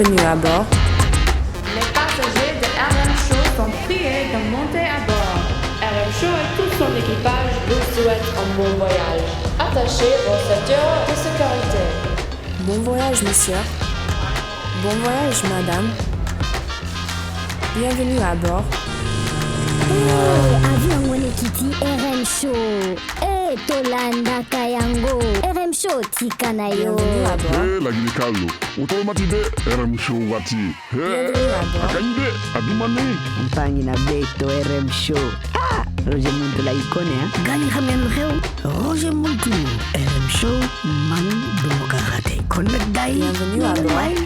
Bienvenue à bord. Les passagers de RM Show sont priés de monter à bord. RM Show et tout son équipage vous souhaitent un bon voyage. Attachez vos ceintures de sécurité. Bon voyage, monsieur. Bon voyage, madame. Bienvenue à bord. Avion Wanekiti RM Show. Tolanda Kayango. RM Show Tikanayo. Bienvenue à bord. La Guinée-Callo. Automatide RM Show Wati. Bienvenue à bord. Akande, Adumane. Mpangi na Beto RM Show. Roger Muntu la ikone Gani khamen xew Roger Muntu RM Show man duma ka xate kon nak day Bienvenue à bord.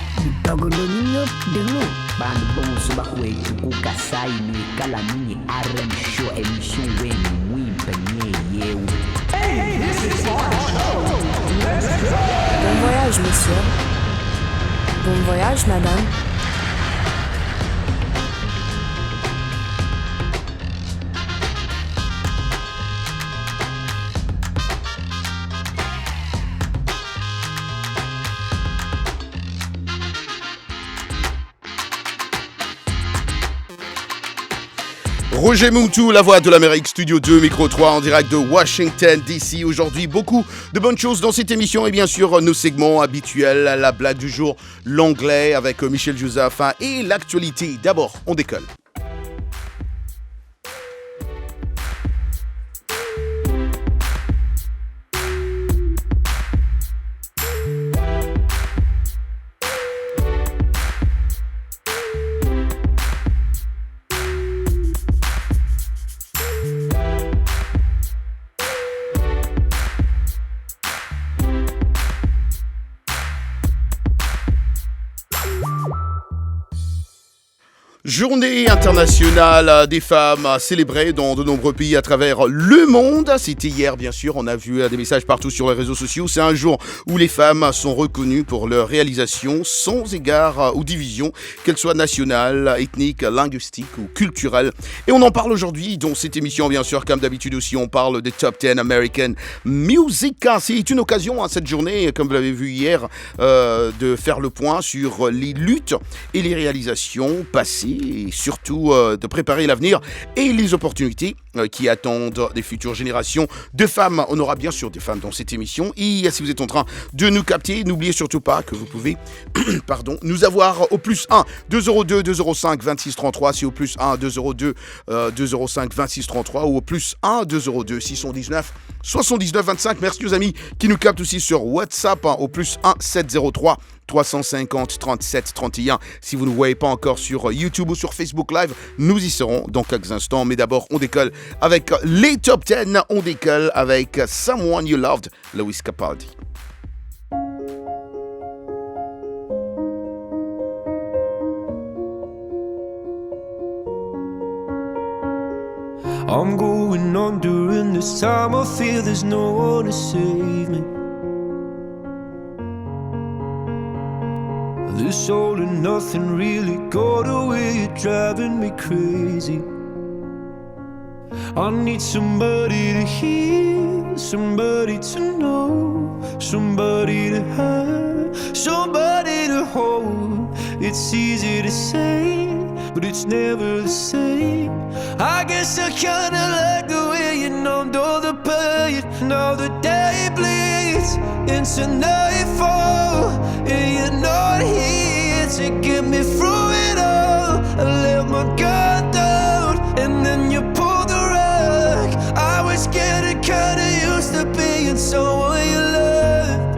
dogondo ñu ñep deglu band bomu subax wey ku kasay ni kala ni RM Show émission wen muy panye yew. Hey, this is Bon voyage, monsieur. Bon voyage, madame. Roger Muntu, la voix de l'Amérique, Studio 2, Micro 3, en direct de Washington DC. Aujourd'hui, beaucoup de bonnes choses dans cette émission et bien sûr nos segments habituels, la blague du jour, l'anglais avec Michel Josaphin et l'actualité. D'abord, on décolle. Journée internationale des femmes célébrée dans de nombreux pays à travers le monde. C'était hier, bien sûr. On a vu des messages partout sur les réseaux sociaux. C'est un jour où les femmes sont reconnues pour leur réalisation sans égard ou division, qu'elles soient nationales, ethniques, linguistiques ou culturelles. Et on en parle aujourd'hui dans cette émission, bien sûr. Comme d'habitude aussi, on parle des Top 10 American Music. C'est une occasion, cette journée, comme vous l'avez vu hier, de faire le point sur les luttes et les réalisations passées et surtout de préparer l'avenir et les opportunités qui attendent des futures générations de femmes. On aura bien sûr des femmes dans cette émission et si vous êtes en train de nous capter, n'oubliez surtout pas que vous pouvez nous avoir au plus 1 202 205 26 33, c'est au plus 1 202 205 26 33 ou au plus 1 202 619 79 25. Merci aux amis qui nous captent aussi sur WhatsApp au plus 1 703 350 37 31. Si vous ne voyez pas encore sur YouTube ou sur Facebook Live, nous y serons dans quelques instants. Mais d'abord, on décolle avec les Top 10. On décolle avec Someone You Loved, Lewis Capaldi. I'm going on during this time. I feel there's no one to save me. This all and nothing really got away, you're driving me crazy. I need somebody to hear, somebody to know, somebody to have, somebody to hold. It's easy to say, but it's never the same. I guess I kinda like the way you numbed all the pain. Now the day bleeds into nightfall, and you're not here to get me through it all. I let my guard down, and then you pulled the rug. I was getting kinda used to being someone you loved.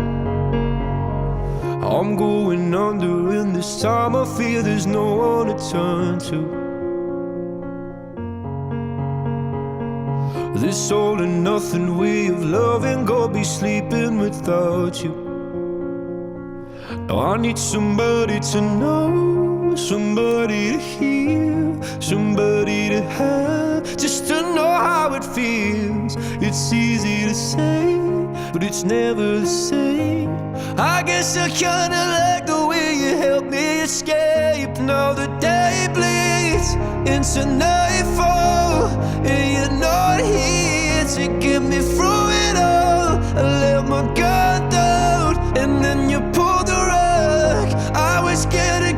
I'm going under, and this time I feel there's no one to turn to. This all and nothing way of loving, go be sleeping without you. Now I need somebody to know, somebody to hear, somebody to have, just to know how it feels. It's easy to say, but it's never the same. I guess I kinda like the way you help me escape. Now the day bleeds into nightfall, and you're not here to get me through it all. I let my guard down, and then you pulled the rug. I was getting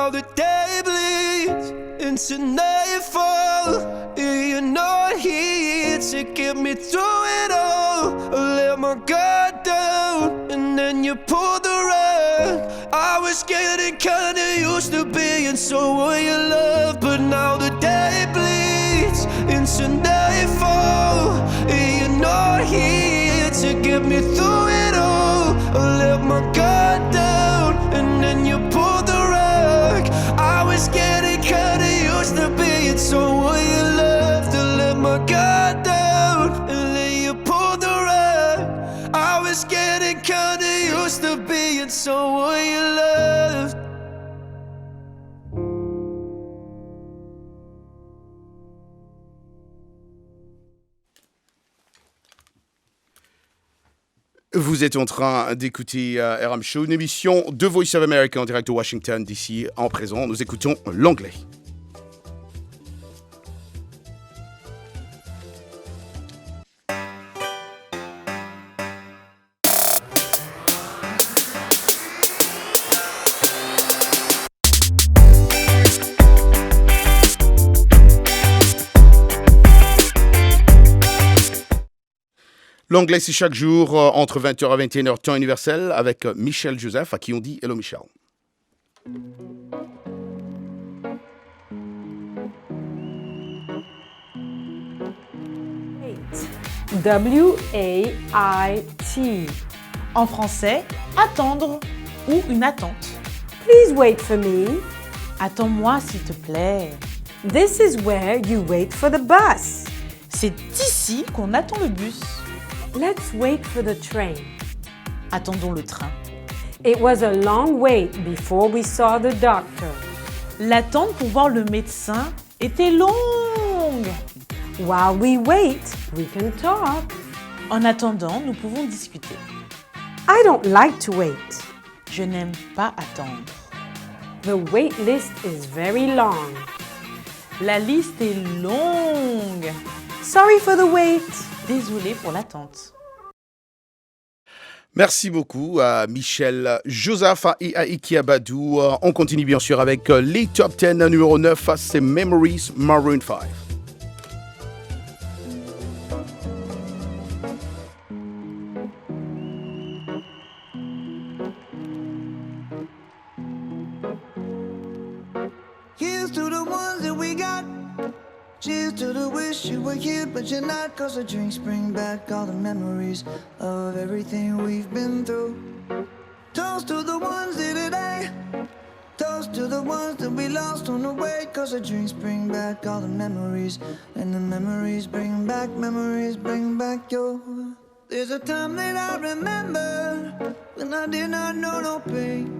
now the day bleeds into nightfall. You're not here to get me through it all. I let my guard down and then you pulled the rug. I was getting kinda used to being someone you love, but now the day bleeds into nightfall. You're not here to get me through it all. I let my guard down and then you pulled the rug. I was getting kinda used to being someone you love. To let my guard down and then you pulled the rug. I was getting kinda used to being someone you loved. Vous êtes en train d'écouter RM Show, une émission de Voice of America en direct de Washington DC. En présent, nous écoutons l'anglais. L'anglais, c'est chaque jour entre 20h et 21h, temps universel, avec Michel Joseph, à qui on dit Hello Michel. W-A-I-T. En français, attendre ou une attente. Please wait for me. Attends-moi s'il te plaît. This is where you wait for the bus. C'est ici qu'on attend le bus. Let's wait for the train. Attendons le train. It was a long wait before we saw the doctor. L'attente pour voir le médecin était longue. While we wait, we can talk. En attendant, nous pouvons discuter. I don't like to wait. Je n'aime pas attendre. The wait list is very long. La liste est longue. Sorry for the wait. Désolé pour l'attente. Merci beaucoup à Michel Joseph et à Iki Abadou. On continue bien sûr avec les top 10. Numéro 9, c'est Memories, Maroon 5. Here's to the ones that we got. Cheers to the wish you were here, but you're not. Cause the drinks bring back all the memories of everything we've been through. Toast to the ones here today. Toast to the ones that we lost on the way. Cause the drinks bring back all the memories. And the memories bring back your. There's a time that I remember when I did not know no pain.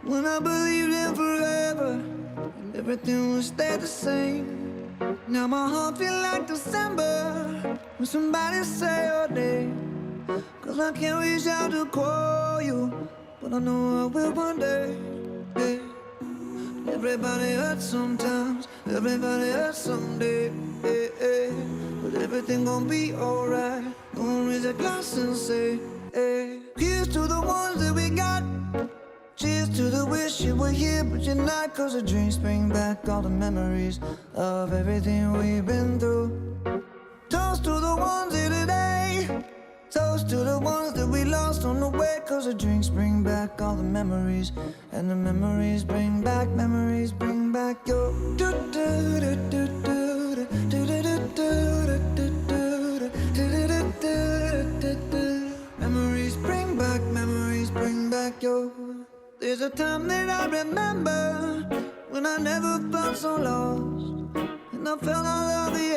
When I believed in forever and everything would stay the same. Now my heart feel like December when somebody say your name. Cause I can't reach out to call you, but I know I will one day. Yeah. Everybody hurts sometimes, everybody hurts someday. Yeah, yeah. But everything gon' be alright. Gonna raise a glass and say, hey. Here's to the ones that we got. Cheers to the wish you were here, but you're not. Cause the drinks bring back all the memories of everything we've been through. Toast to the ones here today. Toast to the ones that we lost on the way. Cause the drinks bring back all the memories. And the memories bring back your. Memories bring back your. There's a time that I remember when I never felt so lost. And I felt all of the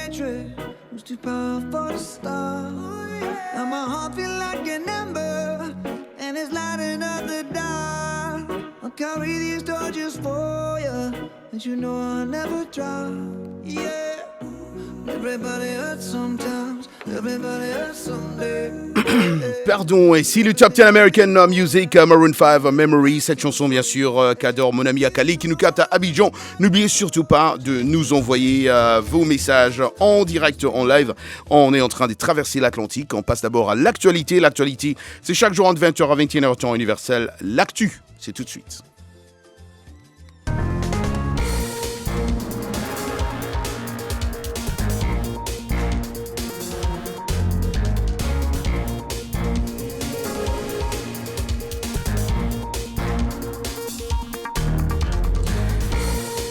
hatred was too powerful to stop. Now my heart feel like an ember and it's lighting up the dark. I'll carry these torches for you, and you know I'll never drop. Yeah. Everybody hurts sometimes, everybody hurts someday. Pardon, et si le Top 10 American Music, Maroon 5, Memory, cette chanson bien sûr qu'adore mon ami Akali qui nous capte à Abidjan. N'oubliez surtout pas de nous envoyer vos messages en direct, en live. On est en train de traverser l'Atlantique. On passe d'abord à l'actualité. L'actualité, c'est chaque jour entre 20h à 21h temps universel. L'actu, c'est tout de suite.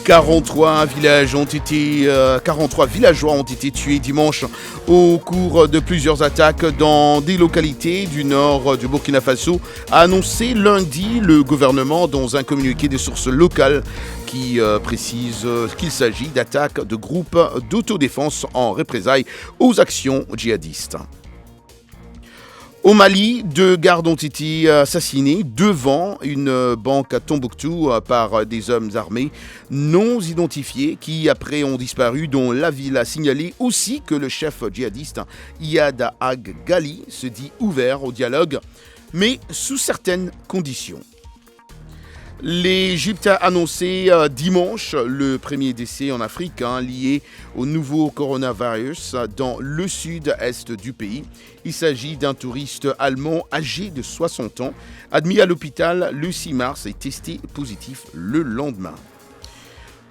43 villageois ont été tués dimanche au cours de plusieurs attaques dans des localités du nord du Burkina Faso, a annoncé lundi le gouvernement dans un communiqué des sources locales qui précise qu'il s'agit d'attaques de groupes d'autodéfense en représailles aux actions djihadistes. Au Mali, 2 gardes ont été assassinés devant une banque à Tombouctou par des hommes armés non identifiés qui après ont disparu, dont la ville a signalé aussi que le chef djihadiste Iyad Ag Ghali se dit ouvert au dialogue, mais sous certaines conditions. L'Égypte a annoncé dimanche le premier décès en Afrique lié au nouveau coronavirus dans le sud-est du pays. Il s'agit d'un touriste allemand âgé de 60 ans, admis à l'hôpital le 6 mars et testé positif le lendemain.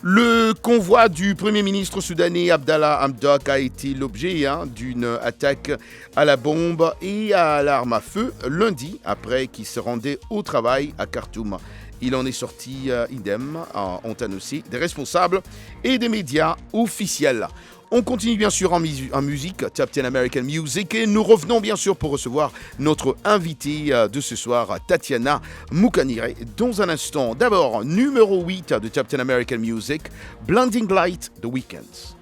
Le convoi du Premier ministre soudanais Abdallah Hamdok a été l'objet d'une attaque à la bombe et à l'arme à feu lundi après qu'il se rendait au travail à Khartoum. Il en est sorti idem, ont annoncé des responsables et des médias officiels. On continue bien sûr en musique, Top 10 American Music, et nous revenons bien sûr pour recevoir notre invitée de ce soir, Tatiana Mukanire, dans un instant. D'abord, numéro 8 de Top 10 American Music, Blinding Light, The Weeknd.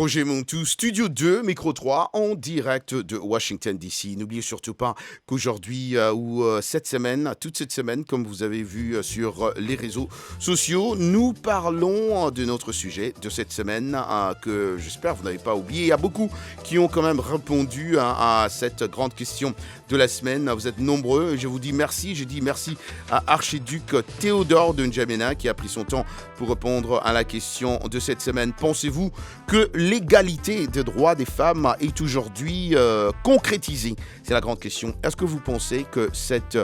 Roger Montou, Studio 2, Micro 3, en direct de Washington DC. N'oubliez surtout pas qu'aujourd'hui toute cette semaine, comme vous avez vu sur les réseaux sociaux, nous parlons de notre sujet de cette semaine que j'espère vous n'avez pas oublié. Il y a beaucoup qui ont quand même répondu à cette grande question de la semaine. Vous êtes nombreux. Je vous dis merci. Je dis merci à Archiduc Théodore de N'Djamena qui a pris son temps pour répondre à la question de cette semaine. Pensez-vous que l'égalité des droits des femmes est aujourd'hui concrétisée? C'est la grande question. Est-ce que vous pensez que cette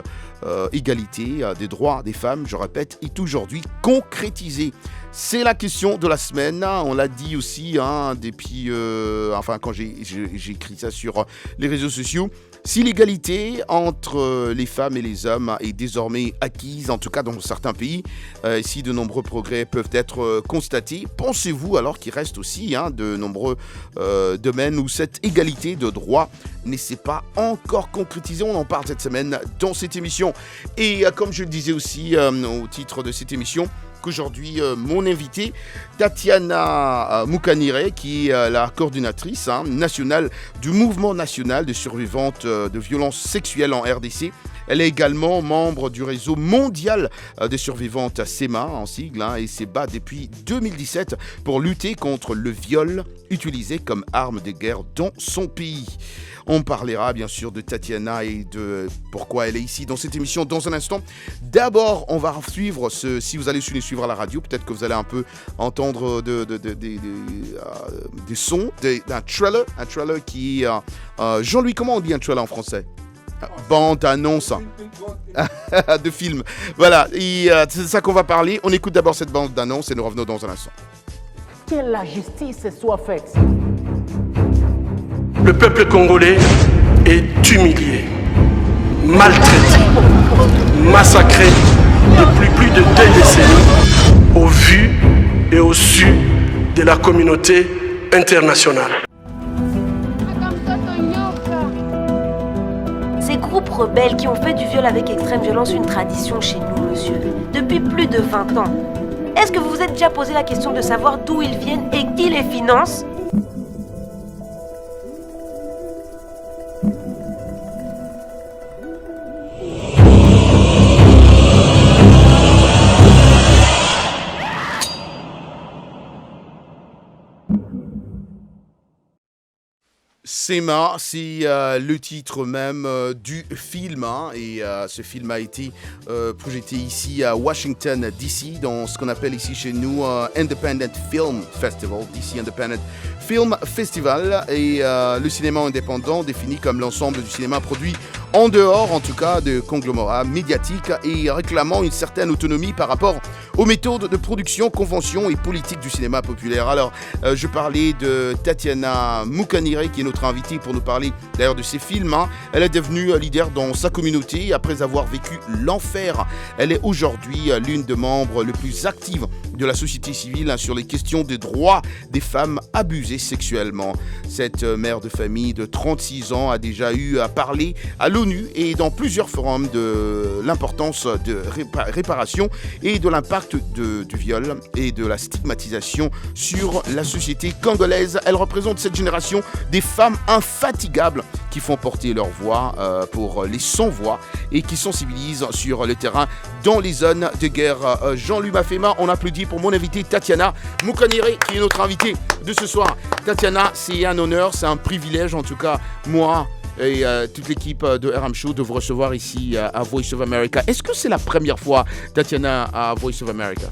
égalité des droits des femmes, je répète, est aujourd'hui concrétisée? C'est la question de la semaine. On l'a dit aussi depuis, quand j'ai écrit ça sur les réseaux sociaux. Si l'égalité entre les femmes et les hommes est désormais acquise, en tout cas dans certains pays, si de nombreux progrès peuvent être constatés, pensez-vous alors qu'il reste aussi de nombreux domaines où cette égalité de droit ne s'est pas encore concrétisée? On en parle cette semaine dans cette émission. Et comme je le disais aussi au titre de cette émission, qu'aujourd'hui, mon invitée, Tatiana Mukanire, qui est la coordinatrice nationale du mouvement national de survivantes de violences sexuelles en RDC. Elle est également membre du réseau mondial des survivantes SEMA, en sigle, et se bat depuis 2017 pour lutter contre le viol utilisé comme arme de guerre dans son pays. On parlera bien sûr de Tatiana et de pourquoi elle est ici dans cette émission dans un instant. D'abord, on va suivre si vous allez nous suivre à la radio, peut-être que vous allez un peu entendre des sons d'un trailer. Un trailer qui est... Jean-Louis, comment on dit un trailer en français? Bande-annonce de film. Voilà, et c'est ça qu'on va parler. On écoute d'abord cette bande-annonce et nous revenons dans un instant. Que la justice soit faite. Le peuple congolais est humilié, maltraité, massacré depuis plus de 2 décennies au vu et au su de la communauté internationale. Ces groupes rebelles qui ont fait du viol avec extrême violence une tradition chez nous, monsieur, depuis plus de 20 ans. Est-ce que vous vous êtes déjà posé la question de savoir d'où ils viennent et qui les finance ? SEMA, c'est le titre même du film et ce film a été projeté ici à Washington DC dans ce qu'on appelle ici chez nous Independent Film Festival, DC Independent Film Festival, et le cinéma indépendant défini comme l'ensemble du cinéma produit en dehors en tout cas de conglomérats médiatiques et réclamant une certaine autonomie par rapport aux méthodes de production, conventions et politiques du cinéma populaire. Alors je parlais de Tatiana Mukanire qui est notre invitée pour nous parler d'ailleurs de ses films. Elle est devenue leader dans sa communauté après avoir vécu l'enfer. Elle est aujourd'hui l'une des membres les plus actives de la société civile sur les questions des droits des femmes abusées sexuellement. Cette mère de famille de 36 ans a déjà eu à parler à l'ONU et dans plusieurs forums de l'importance de réparation et de l'impact du viol et de la stigmatisation sur la société congolaise. Elle représente cette génération des femmes infatigables qui font porter leur voix pour les sans-voix et qui sensibilisent sur le terrain dans les zones de guerre. Jean-Louis Mafema, on applaudit pour mon invité Tatiana Mukanire qui est notre invitée de ce soir. Tatiana, c'est un honneur, c'est un privilège en tout cas, moi et toute l'équipe de RM Show de vous recevoir ici à Voice of America. Est-ce que c'est la première fois, Tatiana, à Voice of America?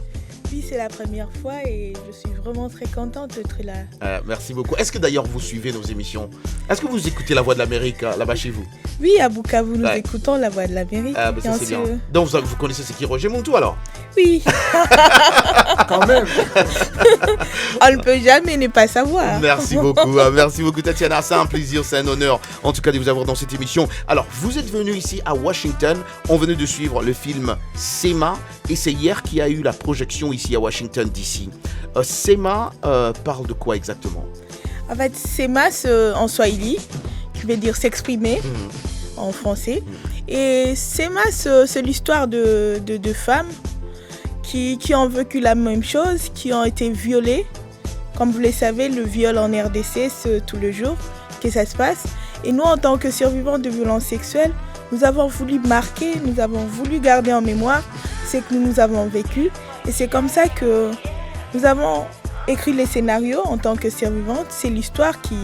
Oui, c'est la première fois et je suis vraiment très contente d'être là. Merci beaucoup. Est-ce que d'ailleurs vous suivez nos émissions? Est-ce que vous écoutez La Voix de l'Amérique là-bas chez vous? Oui, à Bukavu, nous écoutons La Voix de l'Amérique. Ça, c'est bien. Donc vous connaissez c'est qui, Roger Montou alors? Oui. Quand même. On ne peut jamais ne pas savoir. Merci beaucoup Tatiana, c'est un plaisir, c'est un honneur en tout cas de vous avoir dans cette émission. Alors vous êtes venu ici à Washington, on venait de suivre le film SEMA et c'est hier qu'il y a eu la projection ici à Washington DC. SEMA parle de quoi exactement? En fait, SEMA en swahili, qui veut dire s'exprimer en français. Et SEMA, c'est l'histoire de femmes qui ont vécu la même chose, qui ont été violées Comme vous le savez, le viol en RDC, c'est tout le jour que ça se passe. Et nous, en tant que survivants de violences sexuelles, nous avons voulu marquer, nous avons voulu garder en mémoire ce que nous avons vécu. Et c'est comme ça que nous avons écrit les scénarios en tant que survivantes. C'est l'histoire qui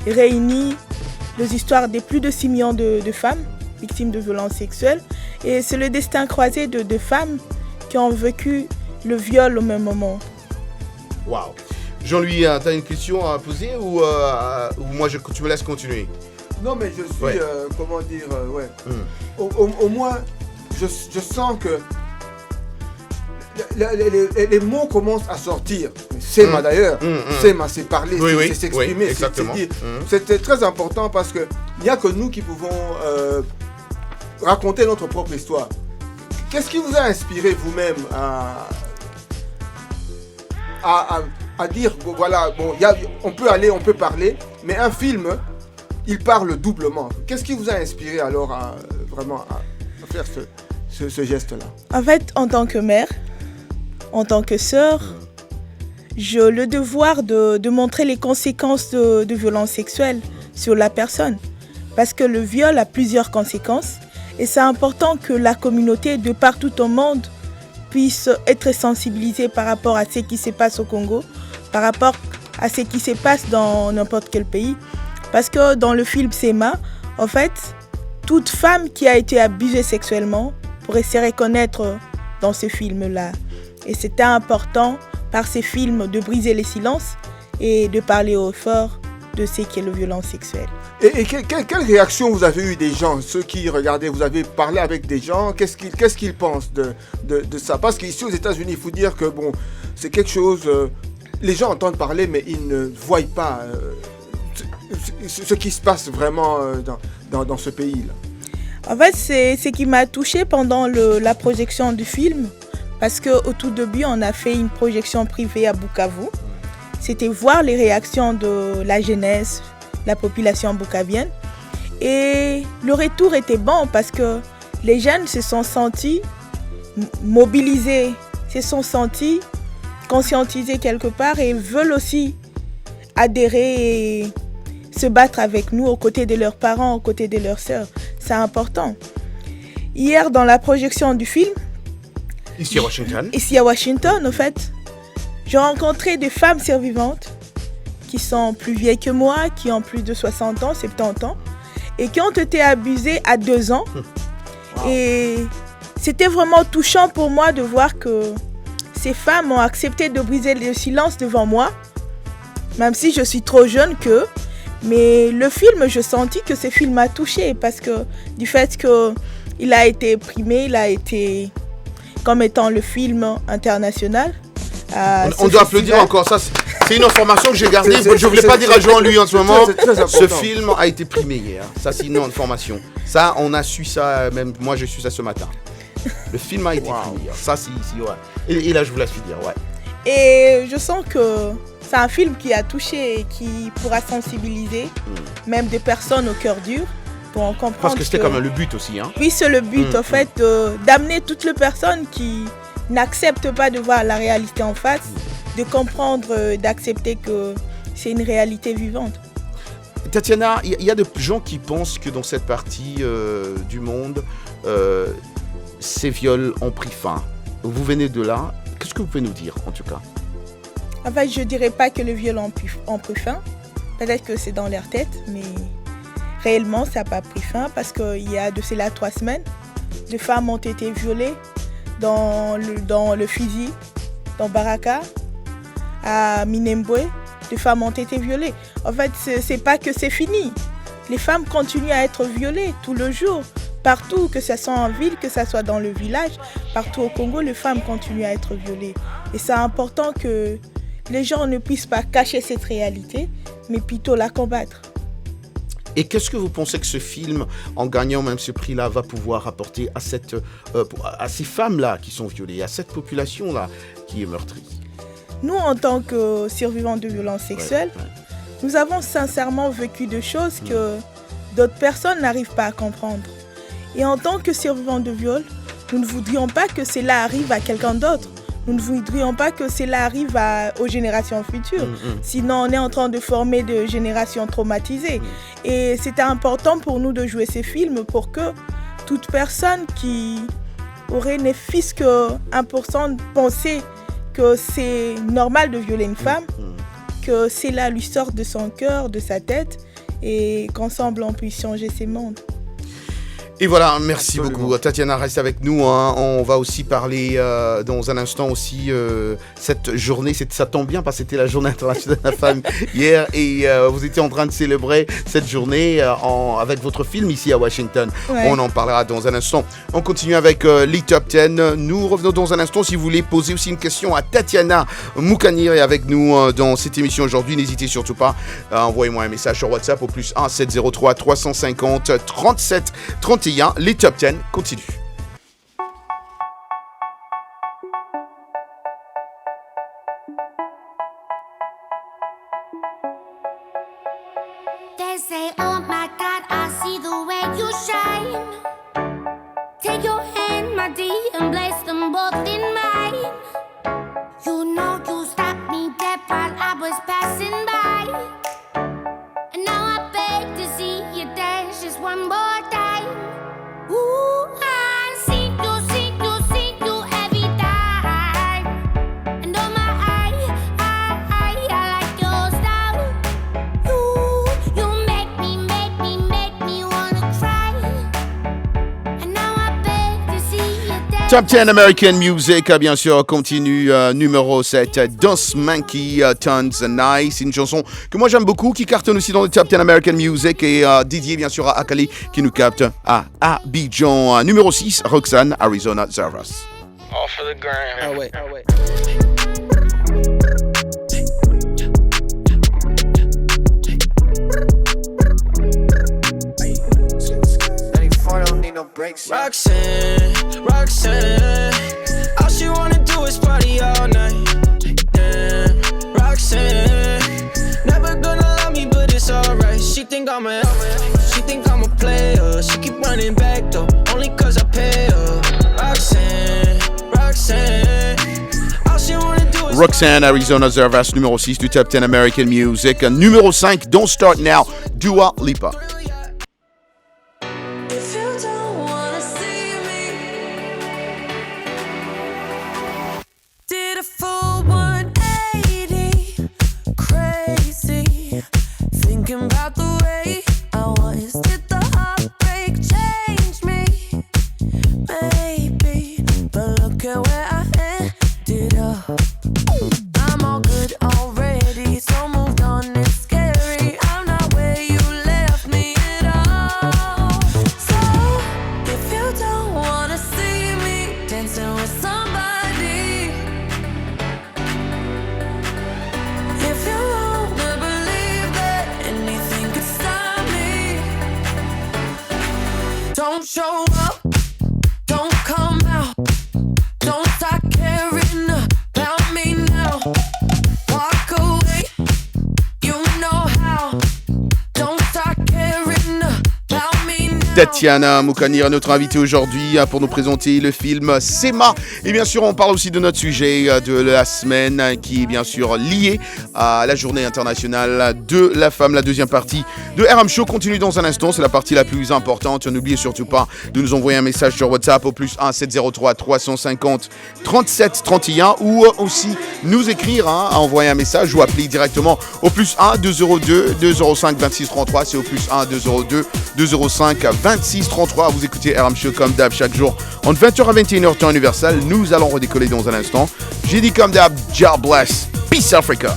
réunit les histoires de plus de 6 millions de femmes victimes de violences sexuelles. Et c'est le destin croisé de femmes qui ont vécu le viol au même moment. Waouh. Jean-Louis, tu as une question à poser ou moi tu me laisses continuer? Non, mais je suis, comment dire, au moins, je sens que les mots commencent à sortir. Sema d'ailleurs, Sema, c'est parler, c'est s'exprimer, c'est dire. C'était très important parce qu'il n'y a que nous qui pouvons raconter notre propre histoire. Qu'est-ce qui vous a inspiré vous-même à dire, voilà, bon, on peut parler, mais un film, il parle doublement. Qu'est-ce qui vous a inspiré alors à faire ce geste-là? En fait, en tant que mère, en tant que sœur, j'ai le devoir de montrer les conséquences de violences sexuelles sur la personne. Parce que le viol a plusieurs conséquences et c'est important que la communauté de partout au monde puisse être sensibilisée par rapport à ce qui se passe au Congo, par rapport à ce qui se passe dans n'importe quel pays. Parce que dans le film Sema, en fait, toute femme qui a été abusée sexuellement pourrait se reconnaître dans ce film-là. Et c'était important par ces films de briser les silences et de parler au fort de ce qu'est la violence sexuelle. Et quelle réaction vous avez eu des gens, ceux qui regardaient, vous avez parlé avec des gens, qu'est-ce qu'ils pensent de ça? Parce qu'ici aux États-Unis, il faut dire que bon, c'est quelque chose, les gens entendent parler mais ils ne voient pas ce qui se passe vraiment dans ce pays-là. En fait, c'est ce qui m'a touchée pendant la projection du film, parce qu'au tout début, on a fait une projection privée à Bukavu. C'était voir les réactions de la jeunesse, la population bukavienne. Et le retour était bon parce que les jeunes se sont sentis mobilisés, se sont sentis conscientisés quelque part et veulent aussi adhérer et se battre avec nous aux côtés de leurs parents, aux côtés de leurs sœurs. C'est important. Hier, dans la projection du film, ici à Washington, en fait, j'ai rencontré des femmes survivantes qui sont plus vieilles que moi, qui ont plus de 60 ans, 70 ans, et qui ont été abusées à 2 ans. Wow. Et c'était vraiment touchant pour moi de voir que ces femmes ont accepté de briser le silence devant moi, même si je suis trop jeune qu'eux. Mais le film, je sentis que ce film m'a touchée parce que du fait qu'il a été primé, il a été comme étant le film international. On doit applaudir encore ça. C'est une information que j'ai gardée. Je ne voulais pas dire à Jean-Louis en ce moment. Ce film a été primé hier. Ça, c'est une information. Ça, on a su ça, même moi, j'ai su ça ce matin. Le film a été primé hier. Ça, c'est ouais. Et là, je vous laisse dire, ouais. Et je sens que c'est un film qui a touché et qui pourra sensibiliser même des personnes au cœur dur pour en comprendre. Parce que c'était quand même le but aussi. Hein. Oui, c'est le but, en fait, d'amener toutes les personnes qui n'acceptent pas de voir la réalité en face, de comprendre, d'accepter que c'est une réalité vivante. Tatiana, il y a des gens qui pensent que dans cette partie du monde, ces viols ont pris fin. Vous venez de là. Qu'est-ce que vous pouvez nous dire, en tout cas? En fait, je ne dirais pas que le viol ont pris fin. Peut-être que c'est dans leur tête, mais réellement, ça n'a pas pris fin parce qu'il y a de cela 3 semaines, des femmes ont été violées dans le Fizi, dans Baraka, à Minembwe. Des femmes ont été violées. En fait, c'est pas que c'est fini. Les femmes continuent à être violées tout le jour. Partout, que ce soit en ville, que ce soit dans le village, partout au Congo, les femmes continuent à être violées. Et c'est important que les gens ne puissent pas cacher cette réalité, mais plutôt la combattre. Et qu'est-ce que vous pensez que ce film, en gagnant même ce prix-là, va pouvoir apporter à ces femmes-là qui sont violées, à cette population-là qui est meurtrie? Nous, en tant que survivants de violences sexuelles, nous avons sincèrement vécu des choses que d'autres personnes n'arrivent pas à comprendre. Et en tant que survivants de viol, nous ne voudrions pas que cela arrive à quelqu'un d'autre. nous ne voudrions pas que cela arrive aux générations futures. Sinon, on est en train de former des générations traumatisées. Et c'était important pour nous de jouer ces films pour que toute personne qui aurait ne fût-ce que 1% de penser que c'est normal de violer une femme, que cela lui sorte de son cœur, de sa tête, et qu'ensemble on puisse changer ces mondes. Et voilà, merci beaucoup. Tatiana, reste avec nous. Hein. On va aussi parler dans un instant aussi cette journée. Ça tombe bien parce que c'était la journée internationale de la femme hier et vous étiez en train de célébrer cette journée avec votre film ici à Washington. Ouais. On en parlera dans un instant. On continue avec les Top 10. Nous revenons dans un instant. Si vous voulez poser aussi une question à Tatiana Moukanir est avec nous dans cette émission aujourd'hui, n'hésitez surtout pas. Envoyez-moi un message sur WhatsApp au +1 703 350 37 31. Les Top 10 continuent. They say, oh my God, I see the way you shine. Take your hand, my dear, and place them both in mine. You know you stopped me dead while I was passing by. And now I beg to see you dance just one more time. Ooh, I see you every time. And oh my, I like your style. You make me wanna cry. And now I beg to see you dance. Top 10 American Music, bien sûr, continue numéro 7, Dance Monkey, Tons Nice, une chanson que moi j'aime beaucoup, qui cartonne aussi dans le Top 10 American Music et dédié bien sûr à Akali qui nous capte à Abidjan. Numéro 6, Roxanne, Arizona Zervas. Off of the gram. Ah ouais. Roxanne, all she wanna do is party all night. Damn, Roxanne, never gonna love me, but it's alright. She think I'm a player. She keep running back though, only cause I pay her. Roxanne, all she wanna do is Roxanne, Arizona Zervas, numéro 6 du Top 10 American Music. Numéro 5, Don't Start Now, Dua Lipa. About the way I was, did the heartbreak change me? Maybe, but look at where I ended up. I'm all good already, so moved on, it's scary. I'm not where you left me at all. So, if you don't wanna see me dancing with somebody, if you wanna believe that anything could stop me, don't show up, don't come out, don't start caring about me now. Walk away, you know how, don't start caring about me now. Tatiana Moukanir, notre invitée aujourd'hui pour nous présenter le film Sema. Et bien sûr, on parle aussi de notre sujet de la semaine qui est bien sûr lié à la journée internationale de la femme. La deuxième partie de RM Show continue dans un instant. C'est la partie la plus importante. N'oubliez surtout pas de nous envoyer un message sur WhatsApp au +1 703 350 37 31 ou aussi nous écrire, envoyer un message ou appeler directement au +1 202 205 26 33. C'est au +1 202 205 26 33. Vous écoutez RM Show comme d'hab chaque jour entre 20h à 21h temps universel. Nous allons redécoller dans un instant. J'ai dit comme d'hab, Jah bless. Peace Africa.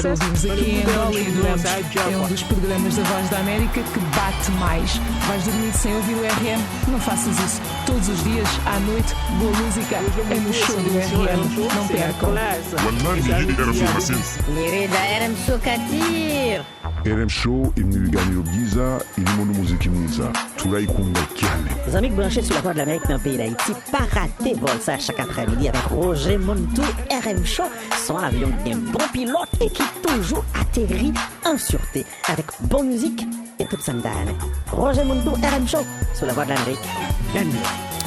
Ouvimos aqui em Angola e adoramos. É um dos programas da Voz da América que bate mais. Vais dormir sem ouvir o RM? Não faças isso. Todos os dias, à noite, boa música é no show do RM. Não percam. Querida RM Show Katir. RM Show imnigani Giza ilimono muziki mwiza turaikunda cyane. Les amis branchés sur la voie de l'Amérique dans le pays d'Haïti, pas rater vol ça chaque après-midi avec Roger Montou RM Show, son avion bien bon pilote et qui toujours atterrit en sûreté avec bonne musique et toute sa dame. Roger Montou RM Show sur la voie de l'Amérique.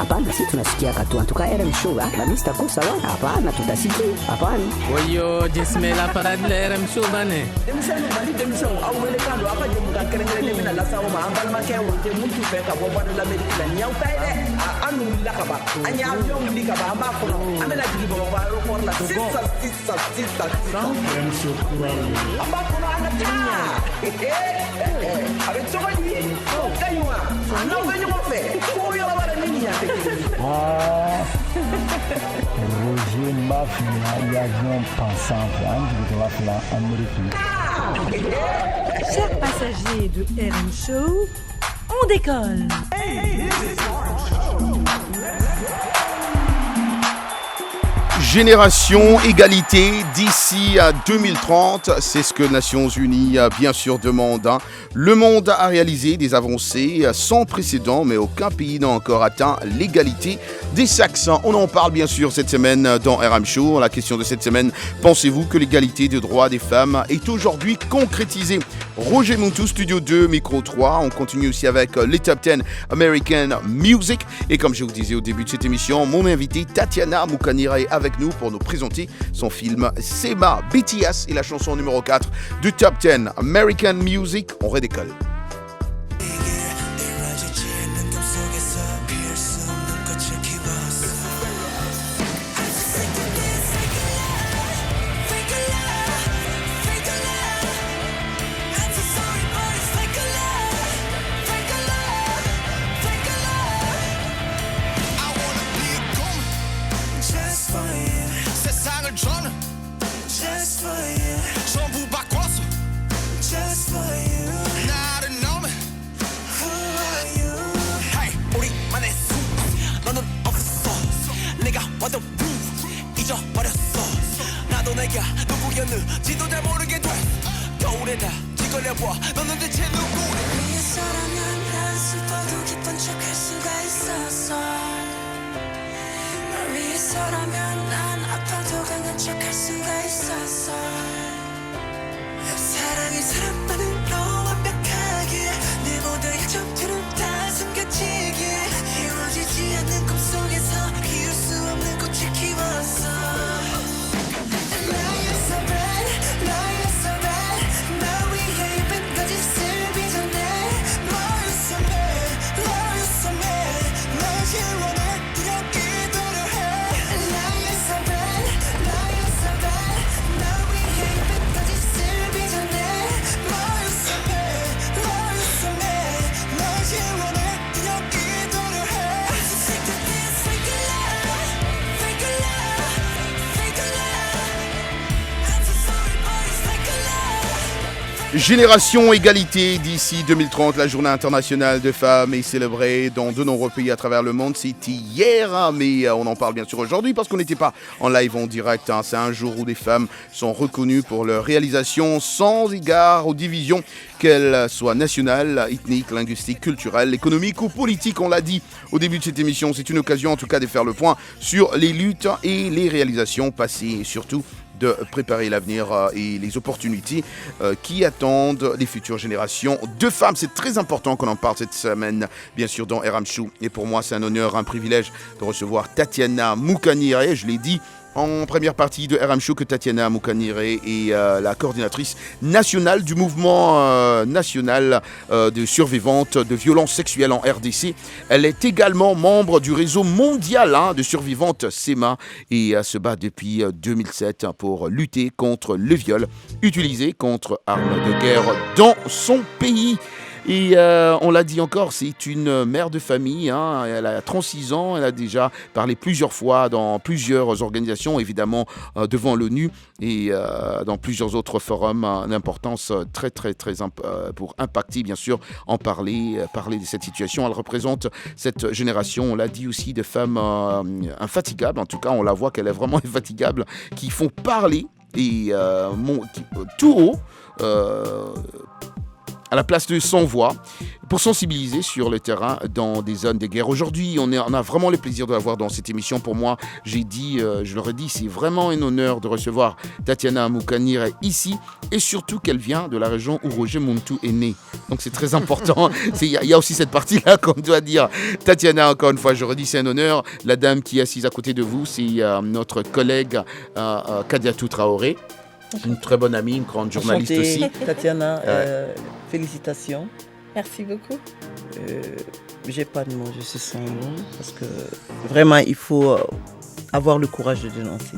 Hapana, si tunasikia katu. En tout cas, RM Show, la mista kusa wa. Hapana, tutasikia. Hapana. Wayo, jismela parade la RM Show bane. Demisano bali demisano au welekando apa je muka kerengere mina la sawo ma ambal ma kewo te muntu fe ka boba de l'Amérique la nyaw tayde anu la ka ba anya avion li ka ba amba ko amela jigi bo ba ro ko la sisa RM Show amba ko ana ta avec ce qu'on dit kaywa non venez mo fe ko yo la nini ya Roger Mafia, l'avion pensant Amérique. Chers passagers de RM Show, on décolle. Génération égalité d'ici à 2030, c'est ce que Nations Unies bien sûr demande. Le monde a réalisé des avancées sans précédent, mais aucun pays n'a encore atteint l'égalité des sexes. On en parle bien sûr cette semaine dans RM Show. La question de cette semaine, pensez-vous que l'égalité des droits des femmes est aujourd'hui concrétisée? Roger Montou, Studio 2, Micro 3. On continue aussi avec les Top 10 American Music. Et comme je vous disais au début de cette émission, mon invité Tatiana Moukanire est avec nous pour nous présenter son film Sema. BTS et la chanson numéro 4 du Top 10 American Music. On redécolle. 지도 잘 모르게 돼 겨울에 다 뒤걸려봐 너는 대체 누구래 위에서라면 난 슬퍼도 기쁜 척 할 수가 있었어 널 위해서라면 난 아파도 강한 척 할 수가 있었어 사랑의 사람만은 너 완벽하게 내 모든 약점들은 다 숨겨지게 이루어지지 않는 꿈속에서 피울 수 없는 꽃을 키웠어 Génération égalité d'ici 2030, la journée internationale de femmes est célébrée dans de nombreux pays à travers le monde. C'était hier, mais on en parle bien sûr aujourd'hui parce qu'on n'était pas en live en direct. C'est un jour où les femmes sont reconnues pour leur réalisation sans égard aux divisions, qu'elles soient nationales, ethniques, linguistiques, culturelles, économiques ou politiques. On l'a dit au début de cette émission, c'est une occasion en tout cas de faire le point sur les luttes et les réalisations passées et surtout de préparer l'avenir et les opportunités qui attendent les futures générations de femmes. C'est très important qu'on en parle cette semaine, bien sûr, dans RM Show. Et pour moi, c'est un honneur, un privilège de recevoir Tatiana Moukanire. Je l'ai dit en première partie de RM Show que Tatiana Moukanire est la coordinatrice nationale du mouvement national de survivantes de violences sexuelles en RDC. Elle est également membre du réseau mondial de survivantes SEMA et se bat depuis 2007 pour lutter contre le viol utilisé contre armes de guerre dans son pays. Et on l'a dit encore, c'est une mère de famille, elle a 36 ans, elle a déjà parlé plusieurs fois dans plusieurs organisations, évidemment devant l'ONU et dans plusieurs autres forums d'importance très pour impacter bien sûr, en parler de cette situation. Elle représente cette génération, on l'a dit aussi, de femmes infatigables, en tout cas on la voit qu'elle est vraiment infatigable, qui font parler et tout haut à la place de sans voix pour sensibiliser sur le terrain dans des zones de guerre. Aujourd'hui, on a vraiment le plaisir de la voir dans cette émission. Pour moi, je leur ai dit, c'est vraiment un honneur de recevoir Tatiana Amukanire ici et surtout qu'elle vient de la région où Roger Muntu est né. Donc c'est très important. Il y a aussi cette partie-là qu'on doit dire. Tatiana, encore une fois, je redis, c'est un honneur. La dame qui est assise à côté de vous, c'est notre collègue Kadiatou Traoré. Une très bonne amie, une grande journaliste aussi. Tatiana, félicitations. Merci beaucoup. J'ai pas de mots, je suis sans mots parce que vraiment il faut avoir le courage de dénoncer.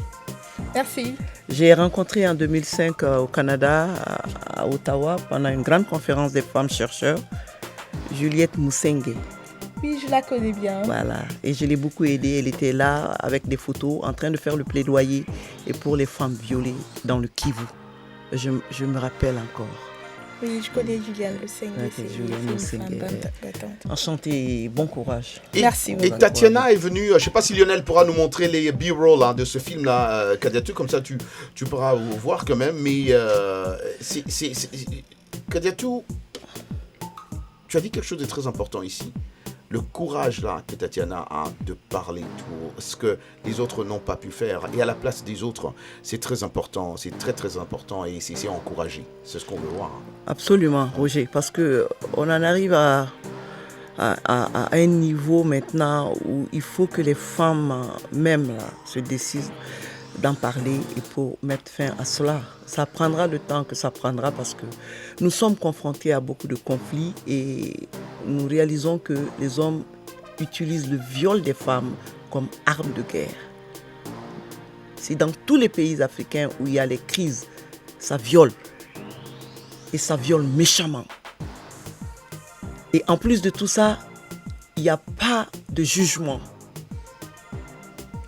Merci. J'ai rencontré en 2005 au Canada, à Ottawa, pendant une grande conférence des femmes chercheurs, Juliette Musenge. Oui, je la connais bien. Voilà, et je l'ai beaucoup aidée. Elle était là avec des photos en train de faire le plaidoyer et pour les femmes violées dans le Kivu. Je me rappelle encore. Oui, je connais Juliane Musenge. Juliane Musenge. Enchantée, bon courage. Merci. Et Tatiana est venue, je ne sais pas si Lionel pourra nous montrer les B-roll de ce film-là, Kadiatou, comme ça tu pourras voir quand même. Mais Kadiatou, tu as dit quelque chose de très important ici. Le courage là que Tatiana a de parler tout ce que les autres n'ont pas pu faire et à la place des autres, c'est très important, c'est très très important et c'est encouragé, c'est ce qu'on veut voir. Absolument, Roger, parce que on en arrive à un niveau maintenant où il faut que les femmes même là, se décident d'en parler et pour mettre fin à cela. Ça prendra le temps que ça prendra parce que nous sommes confrontés à beaucoup de conflits et nous réalisons que les hommes utilisent le viol des femmes comme arme de guerre. C'est dans tous les pays africains où il y a les crises, ça viole. Et ça viole méchamment. Et en plus de tout ça, il n'y a pas de jugement.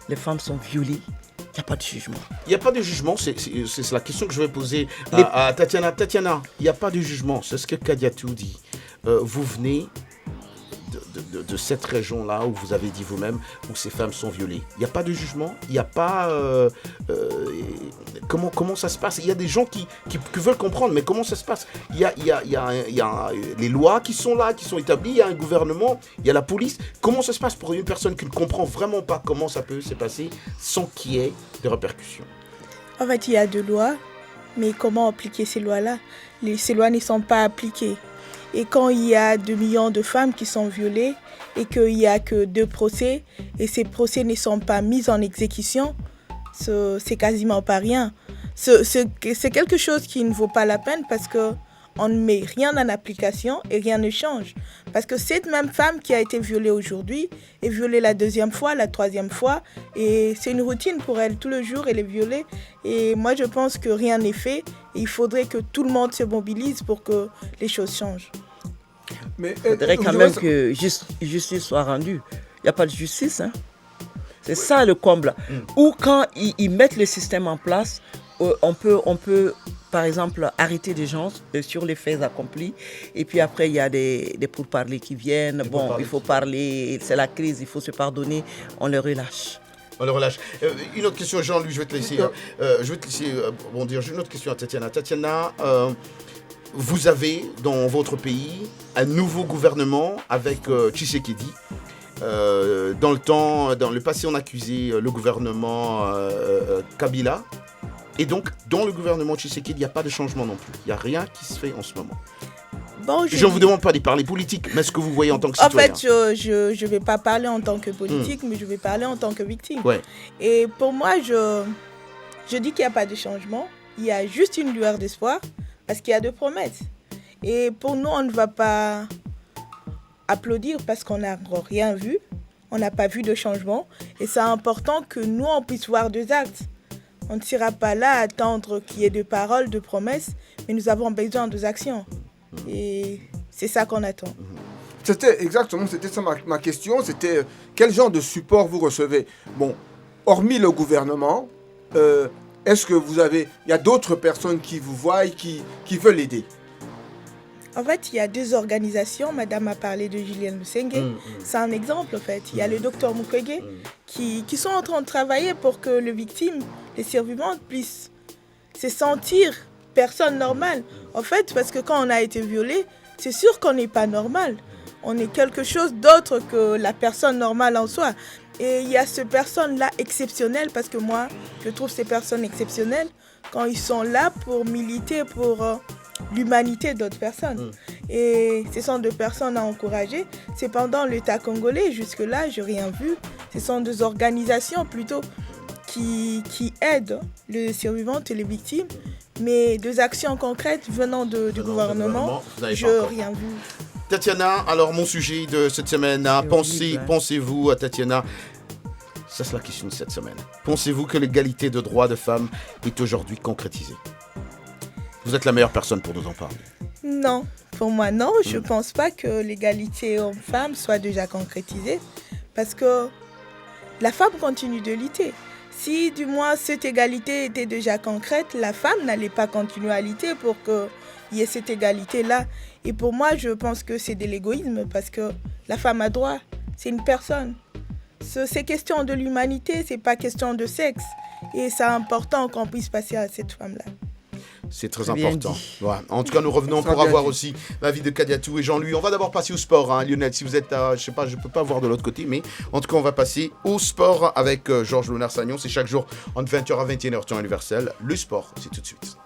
Les femmes sont violées. Il n'y a pas de jugement. Il n'y a pas de jugement, c'est la question que je vais poser à Tatiana. Tatiana, il n'y a pas de jugement, c'est ce que Kadiatou dit. Vous venez de cette région-là où vous avez dit vous-même, où ces femmes sont violées. Il n'y a pas de jugement, il n'y a pas... comment ça se passe? Il y a des gens qui veulent comprendre, mais comment ça se passe? Il y a les lois qui sont là, qui sont établies, il y a un gouvernement, il y a la police. Comment ça se passe pour une personne qui ne comprend vraiment pas comment ça peut se passer sans qu'il y ait de répercussions? En fait, il y a deux lois, mais comment appliquer ces lois-là? Ces lois ne sont pas appliquées. Et quand il y a 2 millions de femmes qui sont violées et qu'il n'y a que 2 procès et ces procès ne sont pas mis en exécution, c'est quasiment pas rien. C'est quelque chose qui ne vaut pas la peine parce qu'on ne met rien en application et rien ne change. Parce que cette même femme qui a été violée aujourd'hui est violée la 2e fois, la 3e fois et c'est une routine pour elle. Tout le jour, elle est violée et moi je pense que rien n'est fait et il faudrait que tout le monde se mobilise pour que les choses changent. Mais il faudrait quand même que justice soit rendue. Il n'y a pas de justice. Hein? C'est ça le comble. Ou quand ils mettent le système en place, on peut par exemple arrêter des gens sur les faits accomplis. Et puis après, il y a des pourparlers qui viennent. Il faut parler, c'est la crise, il faut se pardonner. On le relâche. On le relâche. Une autre question, Jean-Louis, je vais te laisser bondir. J'ai une autre question à Tatiana. Tatiana, vous avez dans votre pays un nouveau gouvernement avec Tshisekedi. Dans le passé, on accusait le gouvernement Kabila. Et donc, dans le gouvernement Tshisekedi, il n'y a pas de changement non plus. Il n'y a rien qui se fait en ce moment. Je ne vous demande pas de parler politique, mais ce que vous voyez en tant que citoyen. En fait, je ne vais pas parler en tant que politique, mais je vais parler en tant que victime. Ouais. Et pour moi, je dis qu'il n'y a pas de changement. Il y a juste une lueur d'espoir parce qu'il y a 2 promesses. Et pour nous, on ne va pas applaudir parce qu'on n'a rien vu. On n'a pas vu de changement. Et c'est important que nous, on puisse voir 2 actes. On ne sera pas là à attendre qu'il y ait 2 paroles, 2 promesses, mais nous avons besoin de 2 actions. Et c'est ça qu'on attend. C'était ça ma question, c'était quel genre de support vous recevez? Bon, hormis le gouvernement, est-ce que il y a d'autres personnes qui vous voient, qui veulent aider? En fait, il y a 2 organisations. Madame a parlé de Juliane Musenge. C'est un exemple, en fait. Il y a le docteur Mukwege qui sont en train de travailler pour que les victimes, les survivantes puissent se sentir personne normale. En fait, parce que quand on a été violé, c'est sûr qu'on n'est pas normal. On est quelque chose d'autre que la personne normale en soi. Et il y a ces personnes-là exceptionnelles, parce que moi, je trouve ces personnes exceptionnelles quand ils sont là pour militer pour l'humanité d'autres personnes. Et ce sont des personnes à encourager. C'est pendant l'État congolais, jusque-là, je n'ai rien vu. Ce sont des organisations plutôt qui aident les survivantes et les victimes. Mais des actions concrètes venant du gouvernement, je n'ai rien vu. Tatiana, alors mon sujet de cette semaine, pensez-vous, Tatiana, ça c'est la question de cette semaine, pensez-vous que l'égalité de droits de femmes est aujourd'hui concrétisée? Vous êtes la meilleure personne pour nous en parler. Non, pour moi non, je ne pense pas que l'égalité homme-femme soit déjà concrétisée, parce que la femme continue de lutter. Si du moins cette égalité était déjà concrète, la femme n'allait pas continuer à lutter pour qu'il y ait cette égalité-là. Et pour moi, je pense que c'est de l'égoïsme, parce que la femme a droit, c'est une personne. C'est question de l'humanité, c'est pas question de sexe. Et c'est important qu'on puisse passer à cette femme-là. C'est très important. Voilà. En tout cas, nous revenons pour avoir aussi l'avis de Kadiatou et Jean-Louis. On va d'abord passer au sport, hein, Lionel. Si vous êtes, je sais pas, je peux pas voir de l'autre côté, mais en tout cas, on va passer au sport avec Georges Léonard-Sagnon. C'est chaque jour entre 20h à 21h, temps universel. Le sport, c'est tout de suite.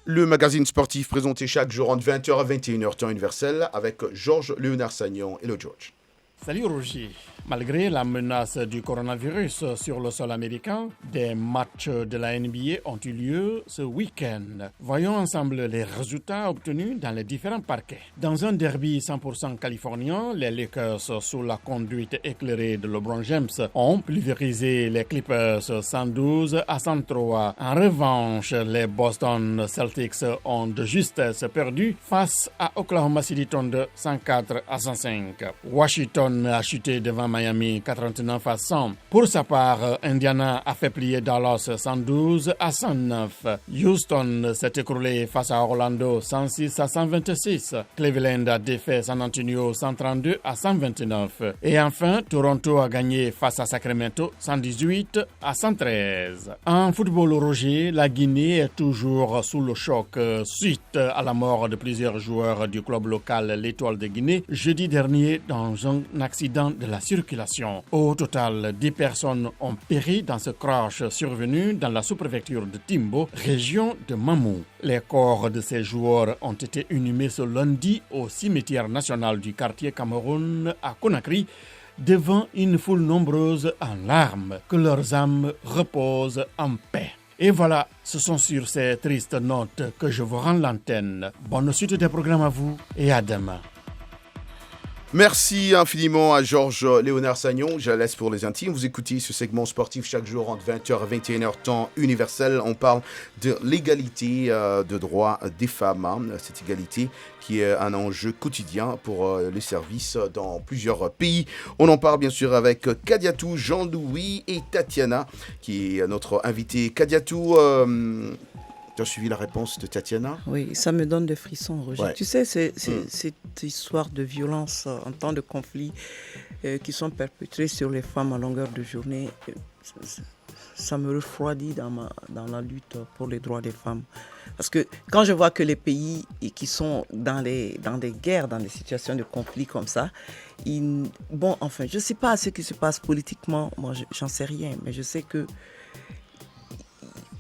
Le magazine sportif présenté chaque jour entre 20h à 21h, temps universel, avec Georges Léonard-Sagnon. Hello George. Salut Roger. Malgré la menace du coronavirus sur le sol américain, des matchs de la NBA ont eu lieu ce week-end. Voyons ensemble les résultats obtenus dans les différents parquets. Dans un derby 100% californien, les Lakers, sous la conduite éclairée de LeBron James, ont pulvérisé les Clippers 112 à 103. En revanche, les Boston Celtics ont de justesse perdu face à Oklahoma City Thunder 104 à 105. Washington a chuté devant Miami 89 à 100. Pour sa part, Indiana a fait plier Dallas 112 à 109. Houston s'est écroulé face à Orlando 106 à 126. Cleveland a défait San Antonio 132 à 129. Et enfin, Toronto a gagné face à Sacramento 118 à 113. En football, Roger, la Guinée est toujours sous le choc suite à la mort de plusieurs joueurs du club local l'Étoile de Guinée jeudi dernier dans un accident de la circulation. Au total, 10 personnes ont péri dans ce crash survenu dans la sous-préfecture de Timbo, région de Mamou. Les corps de ces joueurs ont été inhumés ce lundi au cimetière national du quartier Cameroun à Conakry, devant une foule nombreuse en larmes. Que leurs âmes reposent en paix. Et voilà, ce sont sur ces tristes notes que je vous rends l'antenne. Bonne suite des programmes à vous et à demain. Merci infiniment à Georges Léonard-Sagnon. Je la laisse pour les intimes. Vous écoutez ce segment sportif chaque jour entre 20h et 21h, temps universel. On parle de l'égalité de droits des femmes. Hein. Cette égalité qui est un enjeu quotidien pour les services dans plusieurs pays. On en parle bien sûr avec Kadiatou, Jean-Louis et Tatiana, qui est notre invité. Kadiatou, tu as suivi la réponse de Tatiana? Oui, ça me donne des frissons, Roger. Ouais. Tu sais, cette histoire de violence en temps de conflit qui sont perpétrées sur les femmes à longueur de journée, ça me refroidit dans la lutte pour les droits des femmes. Parce que quand je vois que les pays qui sont dans des guerres, dans des situations de conflit comme ça, je ne sais pas ce qui se passe politiquement, moi j'en sais rien, mais je sais que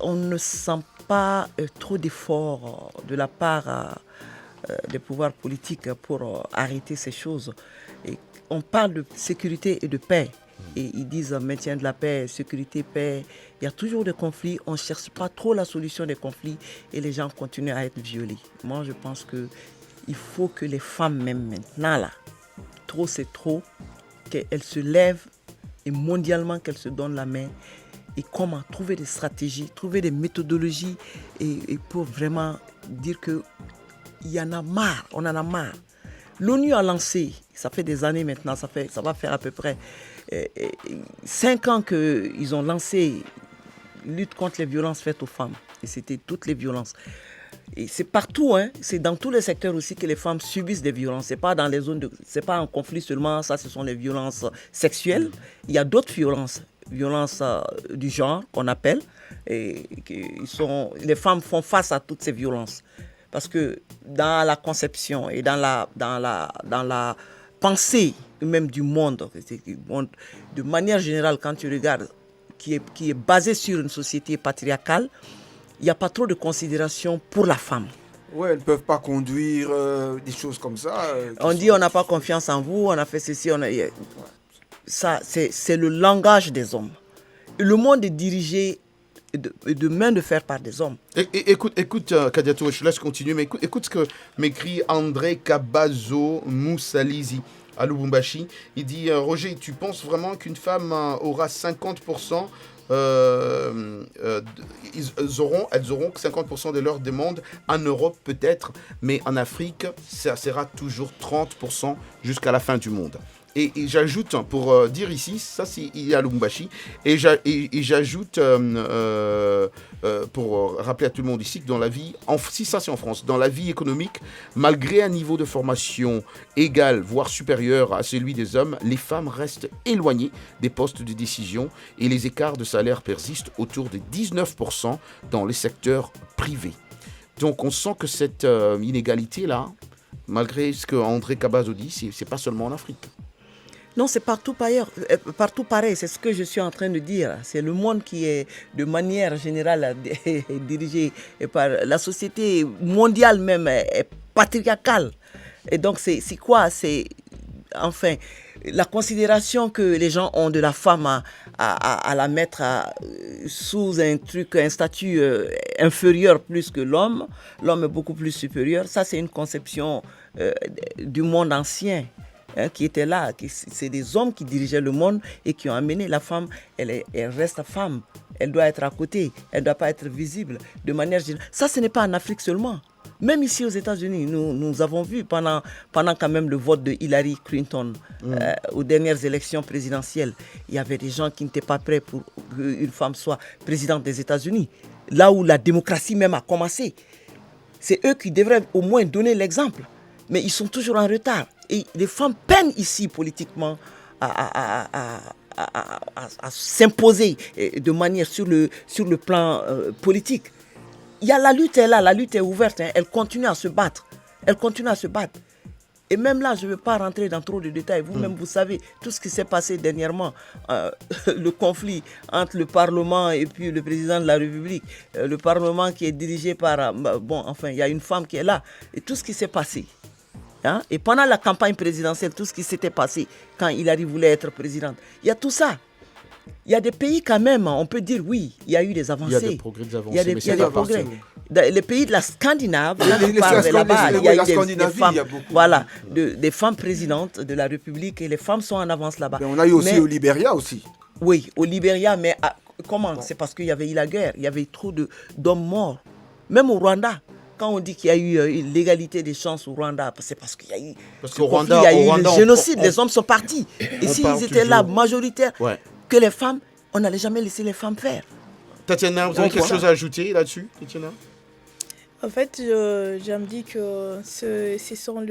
on ne sent pas trop d'efforts de la part des pouvoirs politiques pour arrêter ces choses. Et on parle de sécurité et de paix. Et ils disent maintien de la paix, sécurité, paix. Il y a toujours des conflits. On ne cherche pas trop la solution des conflits et les gens continuent à être violés. Moi, je pense qu'il faut que les femmes, même maintenant, là, trop c'est trop, qu'elles se lèvent et mondialement qu'elles se donnent la main. Et comment trouver des stratégies, trouver des méthodologies et pour vraiment dire qu'il y en a marre, on en a marre. L'ONU a lancé, ça fait des années maintenant, ça va faire à peu près 5 ans qu'ils ont lancé lutte contre les violences faites aux femmes. Et c'était toutes les violences. Et c'est partout, hein, c'est dans tous les secteurs aussi que les femmes subissent des violences. C'est pas dans les zones c'est pas un conflit seulement, ça ce sont les violences sexuelles. Il y a d'autres violences du genre qu'on appelle, et les femmes font face à toutes ces violences. Parce que dans la conception et dans la pensée même du monde, de manière générale, quand tu regardes, qui est basé sur une société patriarcale, il n'y a pas trop de considération pour la femme. Ouais, elles ne peuvent pas conduire des choses comme ça. On dit on n'a pas confiance en vous, on a fait ceci, ça, c'est le langage des hommes. Le monde est dirigé de main de fer par des hommes. Écoute, Kadiatou, je laisse continuer, mais écoute ce que m'écrit André Kabazo Moussalizi à Lubumbashi. Il dit, Roger, tu penses vraiment qu'une femme aura 50% elles auront 50% de leurs demandes en Europe peut-être, mais en Afrique, ça sera toujours 30% jusqu'à la fin du monde. Et j'ajoute, pour dire ici, ça c'est il y a Lubumbashi, et j'ajoute, pour rappeler à tout le monde ici, que dans la vie, si ça c'est en France, dans la vie économique, malgré un niveau de formation égal, voire supérieur à celui des hommes, les femmes restent éloignées des postes de décision et les écarts de salaire persistent autour de 19% dans les secteurs privés. Donc on sent que cette inégalité-là, malgré ce que André Kabazo dit, c'est pas seulement en Afrique. Non, c'est partout pareil, c'est ce que je suis en train de dire. C'est le monde qui est de manière générale dirigé par la société mondiale même, est patriarcale. Et donc c'est quoi? C'est enfin la considération que les gens ont de la femme à la mettre sous un statut inférieur plus que l'homme. L'homme est beaucoup plus supérieur. Ça, c'est une conception du monde ancien. Qui étaient là, c'est des hommes qui dirigeaient le monde et qui ont amené la femme, elle reste femme, elle doit être à côté, elle ne doit pas être visible de manière générale. Ça, ce n'est pas en Afrique seulement. Même ici aux États-Unis, nous avons vu pendant quand même le vote de Hillary Clinton aux dernières élections présidentielles, il y avait des gens qui n'étaient pas prêts pour qu'une femme soit présidente des États-Unis. Là où la démocratie même a commencé. C'est eux qui devraient au moins donner l'exemple. Mais ils sont toujours en retard. Et les femmes peinent ici politiquement à s'imposer de manière sur le plan politique. La lutte est là, la lutte est ouverte. Elle continue à se battre. Et même là, je ne veux pas rentrer dans trop de détails. Vous-même, vous savez tout ce qui s'est passé dernièrement. Le conflit entre le Parlement et puis le président de la République. Le Parlement qui est dirigé par... il y a une femme qui est là. Et tout ce qui s'est passé. Et pendant la campagne présidentielle, tout ce qui s'était passé quand Hillary voulait être présidente, il y a tout ça. Il y a des pays quand même, on peut dire oui, il y a eu des avancées. Il y a des progrès, il y a des progrès. Les pays de la Scandinave, là-bas, il y a eu des femmes, des femmes présidentes de la République et les femmes sont en avance là-bas. Mais on a eu aussi au Libéria aussi. Oui, au Libéria, mais comment? C'est parce qu'il y avait eu la guerre, il y avait trop d'hommes morts. Même au Rwanda. Quand on dit qu'il y a eu l'égalité des chances au Rwanda, c'est parce qu'il y a eu, le génocide, les hommes sont partis. Et s'ils étaient là, majoritaires, que les femmes, on n'allait jamais laisser les femmes faire. Tatiana, vous avez quelque chose à ajouter là-dessus, Tatiana? En fait, je me dis que ce sont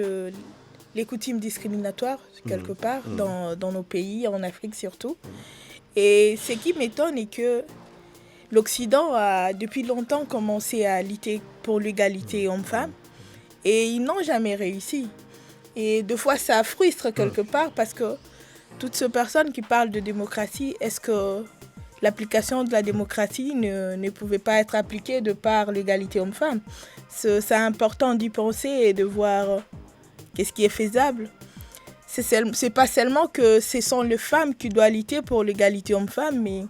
les coutumes discriminatoires, quelque part, dans nos pays, en Afrique surtout. Et ce qui m'étonne est que l'Occident a depuis longtemps commencé à lutter pour l'égalité homme-femme et ils n'ont jamais réussi. Et deux fois, ça frustre quelque part parce que toutes ces personnes qui parlent de démocratie, est-ce que l'application de la démocratie ne pouvait pas être appliquée de par l'égalité homme-femme? C'est important d'y penser et de voir qu'est-ce qui est faisable. C'est pas seulement que ce sont les femmes qui doivent lutter pour l'égalité homme-femme, mais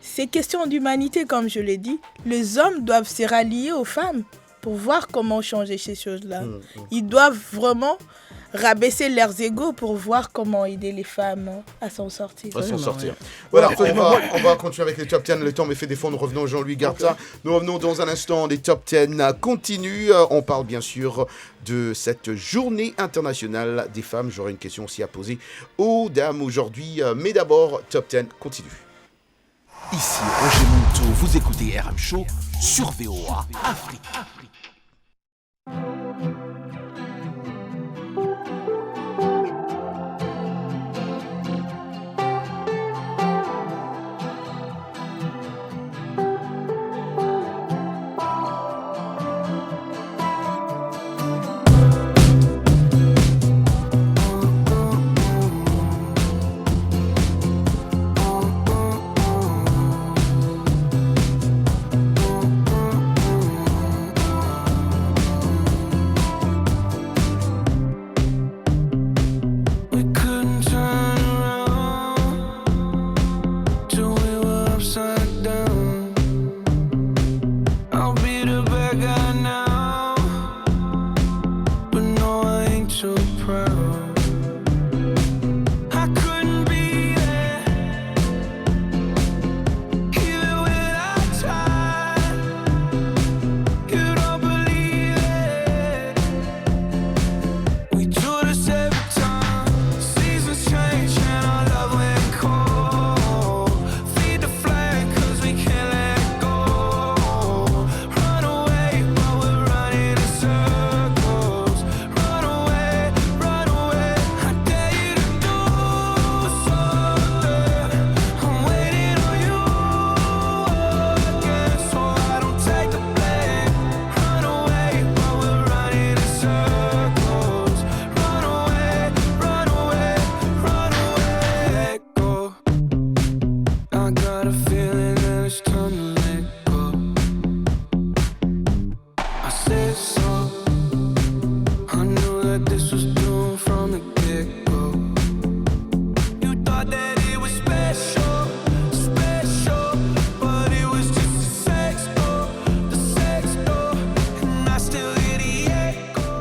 c'est question d'humanité, comme je l'ai dit. Les hommes doivent se rallier aux femmes pour voir comment changer ces choses-là. Ils doivent vraiment rabaisser leurs égos pour voir comment aider les femmes à s'en sortir. Voilà, on va continuer avec les top 10. Le temps me fait défaut. Nous revenons Jean-Louis Garta. Nous revenons dans un instant. Les top 10 continuent. On parle bien sûr de cette journée internationale des femmes. J'aurai une question aussi à poser aux dames aujourd'hui. Mais d'abord, top 10 continue. Ici Roger Monteau, vous écoutez RM Show sur VOA Afrique.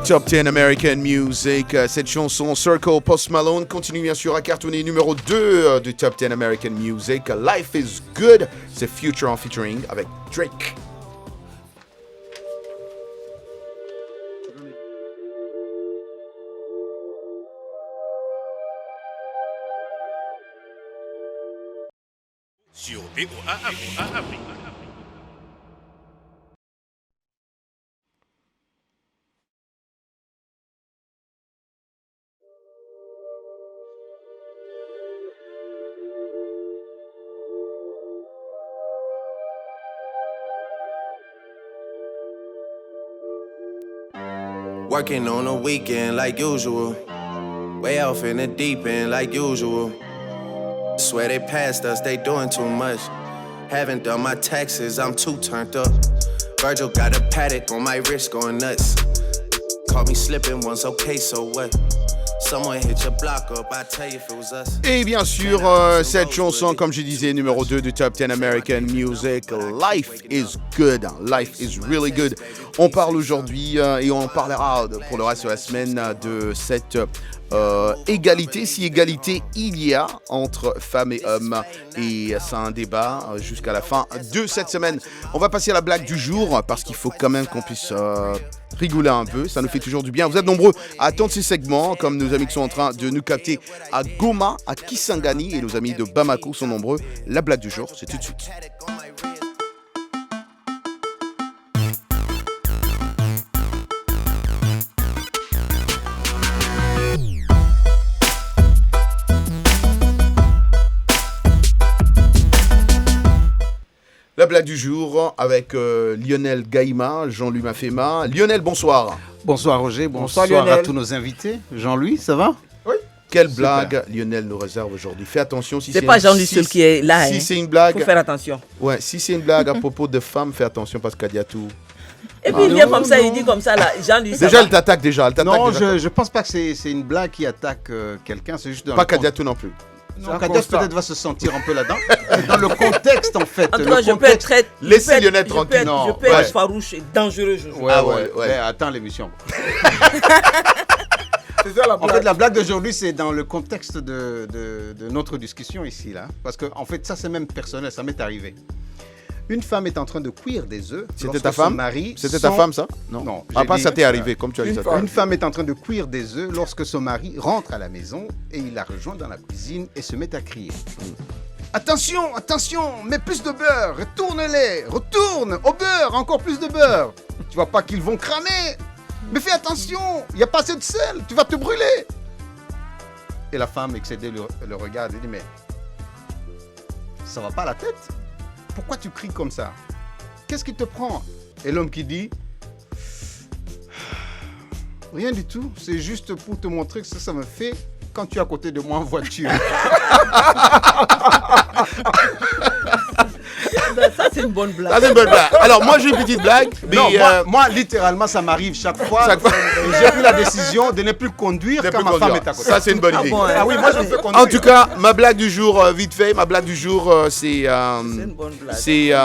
Top 10 American Music. Cette chanson Circle Post Malone continue bien sûr à cartonner numéro 2 du Top 10 American Music. Life is Good, c'est Future en featuring avec Drake. Sur VOA Afrique. Working on a weekend like usual. Way off in the deep end like usual. Swear they passed us, they doing too much. Haven't done my taxes, I'm too turned up. Virgil got a paddock on my wrist going nuts. Caught me slipping once, okay, so what? Someone hit your block up, I tell you if it was us. Et bien sûr, cette chanson, comme je disais, numéro 2 du Top 10 American Music, Life is Good. Life is really good. On parle aujourd'hui et on parlera pour le reste de la semaine de cette égalité, si égalité il y a entre femmes et hommes. Et c'est un débat jusqu'à la fin de cette semaine. On va passer à la blague du jour parce qu'il faut quand même qu'on puisse rigoler un peu. Ça nous fait toujours du bien. Vous êtes nombreux à attendre ces segments, comme nos amis qui sont en train de nous capter à Goma, à Kisangani, et nos amis de Bamako sont nombreux. La blague du jour, c'est tout de suite. La blague du jour avec Lionel Gaïma, Jean-Louis Mafema. Lionel, bonsoir. Bonsoir Roger, bonsoir à tous nos invités. Jean-Louis, ça va? Oui. Quelle blague Lionel nous réserve aujourd'hui? Fais attention si c'est pas Jean-Louis seul qui est là. Si c'est une blague, faut faire attention. Ouais, si c'est une blague à propos de femmes, fais attention parce qu'il y a tout. Et puis il vient comme ça, il dit comme ça là, Jean-Louis. Déjà, elle t'attaque déjà. Non, je pense pas que c'est une blague qui attaque quelqu'un, c'est juste dans pas Kadiatou non plus. Non, Kadia peut-être va se sentir un peu là-dedans. Dans le contexte, en fait. En tout cas, je peux être très. Laissez Lionel tranquille. Je peux être farouche et dangereux. Ouais. Attends l'émission. En fait, la blague d'aujourd'hui, c'est dans le contexte de notre discussion ici, là. Parce que, en fait, ça, c'est même personnel, ça m'est arrivé. Une femme est en train de cuire des œufs. C'était ta femme? C'était ta femme, ça? Non. Pas ça t'est arrivé, comme tu as dit ça. Une femme est en train de cuire des œufs lorsque son mari rentre à la maison et il la rejoint dans la cuisine et se met à crier. Attention, attention, mets plus de beurre, retourne au beurre, encore plus de beurre. Tu vois pas qu'ils vont cramer. Mais fais attention, il n'y a pas assez de sel, tu vas te brûler. Et la femme excédée le regarde et dit, mais ça va pas la tête? Pourquoi tu cries comme ça? Qu'est-ce qui te prend? Et l'homme qui dit, rien du tout, c'est juste pour te montrer que ça me fait quand tu es à côté de moi en voiture. Ça, c'est une bonne blague. Ça, c'est une bonne blague. Alors, moi, j'ai une petite blague. Mais non, moi, littéralement, ça m'arrive chaque fois. J'ai pris la décision de ne plus conduire quand ma femme est à côté. Ça, c'est une bonne idée. Ah oui, moi, je peux conduire. En tout cas, ma blague du jour, vite fait, ma blague du jour, c'est à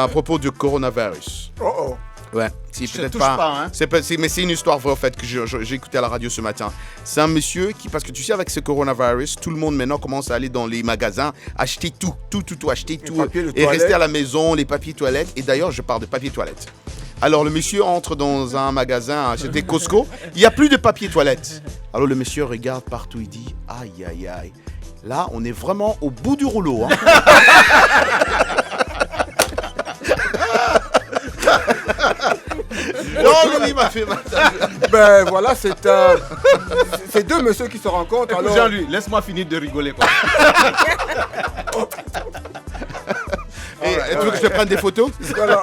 propos du coronavirus. Oh. Ouais, c'est peut-être touche pas, hein. mais c'est une histoire vraie, en fait, que j'ai écouté à la radio ce matin. C'est un monsieur qui, parce que tu sais, avec ce coronavirus, tout le monde maintenant commence à aller dans les magasins, acheter tout, acheter tout, et rester à la maison, les papiers toilettes. Et d'ailleurs, je parle de papier toilette. Alors, le monsieur entre dans un magasin, c'était Costco, il n'y a plus de papier toilette. Alors, le monsieur regarde partout, il dit, aïe, aïe, aïe. Là, on est vraiment au bout du rouleau, hein. Non, lui m'a fait mal. Ben voilà, c'est deux messieurs qui se rencontrent. Écoute, alors... Jean-Louis, laisse-moi finir de rigoler, quoi. Et tu veux que je te prenne des photos? Voilà.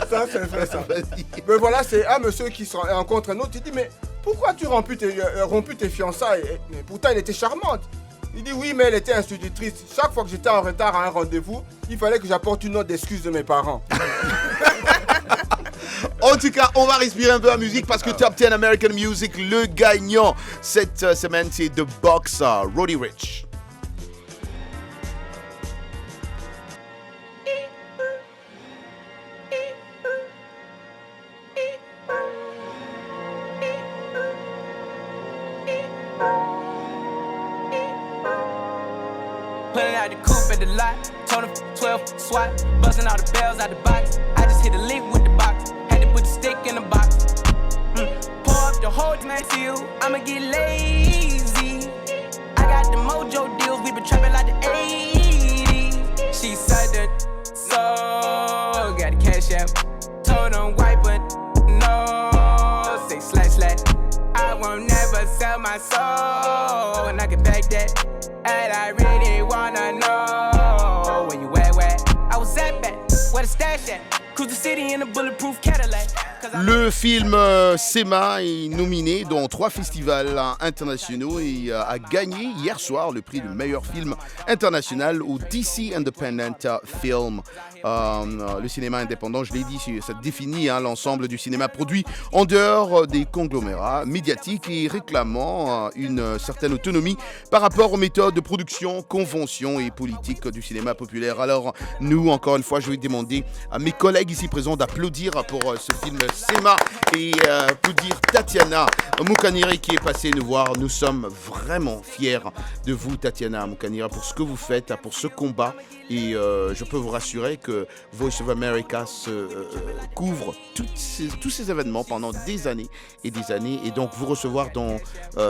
Ça, c'est fait ça. Mais voilà, c'est un monsieur qui se rencontre un autre. Il dit, mais pourquoi tu rompu tes fiançailles? Mais pourtant, elle était charmante. Il dit, oui, mais elle était institutrice. Chaque fois que j'étais en retard à un rendez-vous, il fallait que j'apporte une note d'excuse de mes parents. En tout cas, on va respirer un peu la musique parce que Top 10 American Music, le gagnant cette semaine, c'est The Boxer, Roddy Ricch. Pulling out the coupe at the lot, told him 12 SWAT, busting all the bells out the box. I just hit a lick with the box, had to put the stick in the box. Pour up the whole night till I'ma get lazy. I got the mojo deals, we been trapping like the 80s. She said that, so got the cash out, told him wipe it, no, say slash. I won't never sell my soul, and I can back that. And I really wanna know where you at. I was at back, where the stash at? Cruise the city in a bulletproof Cadillac. Le film Sema est nominé dans 3 festivals internationaux et a gagné hier soir le prix du meilleur film international au DC Independent Film. Le cinéma indépendant, je l'ai dit, ça définit l'ensemble du cinéma produit en dehors des conglomérats médiatiques et réclamant une certaine autonomie par rapport aux méthodes de production, conventions et politiques du cinéma populaire. Alors nous, encore une fois, je vais demander à mes collègues ici présents d'applaudir pour ce film Sema et pour dire Tatiana Mukanira qui est passée nous voir. Nous sommes vraiment fiers de vous, Tatiana Mukanira, pour ce que vous faites, pour ce combat. Et je peux vous rassurer que Voice of America couvre tous ces événements pendant des années et des années. Et donc vous recevoir dans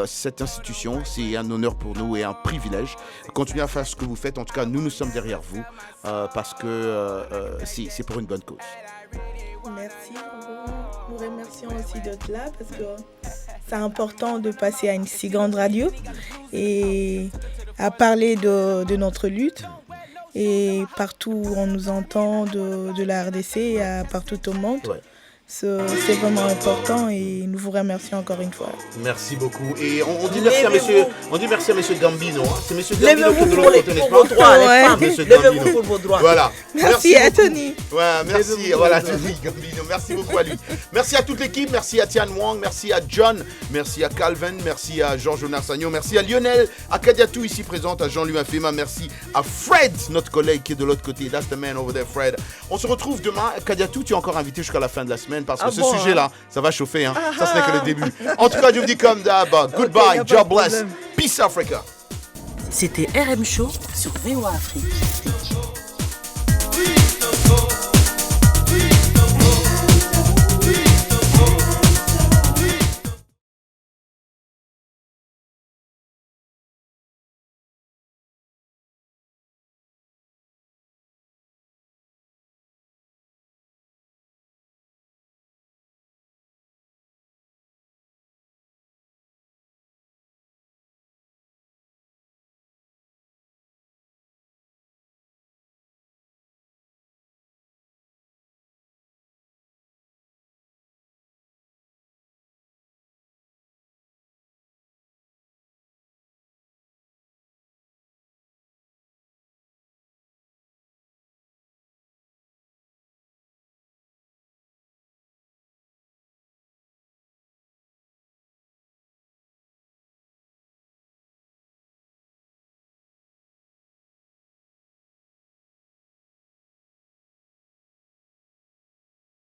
cette institution, c'est un honneur pour nous et un privilège. Continuez à faire ce que vous faites. En tout cas, nous sommes derrière vous parce que c'est pour une bonne cause. Merci. Nous remercions aussi d'être là parce que c'est important de passer à une si grande radio et à parler de notre lutte. Et partout où on nous entend de la RDC et partout au monde. Ouais. C'est vraiment important et nous vous remercions encore une fois. Merci beaucoup. Et on dit merci à monsieur Gambino. C'est monsieur Gambino qui est de l'autre côté, n'est-ce pas? Pour vos droits, les femmes. Lèvez-vous pour vos droits. Voilà. Merci à Tony. Ouais, merci. Voilà, Tony Gambino. Merci beaucoup à lui. Merci à toute l'équipe. Merci à Tian Wang. Merci à John. Merci à Calvin. Merci à Georges Narsagno. Merci à Lionel, à Kadiatou ici présente, à Jean-Louis Afema. Merci à Fred, notre collègue qui est de l'autre côté. That's the man over there, Fred. On se retrouve demain. Kadiatou, tu es encore invité jusqu'à la fin de la semaine parce que ce sujet-là, ça va chauffer. Ça, ce n'est que le début. En tout cas, je vous dis comme d'hab, goodbye, job bless, peace Africa. C'était RM Show sur VOA Afrique.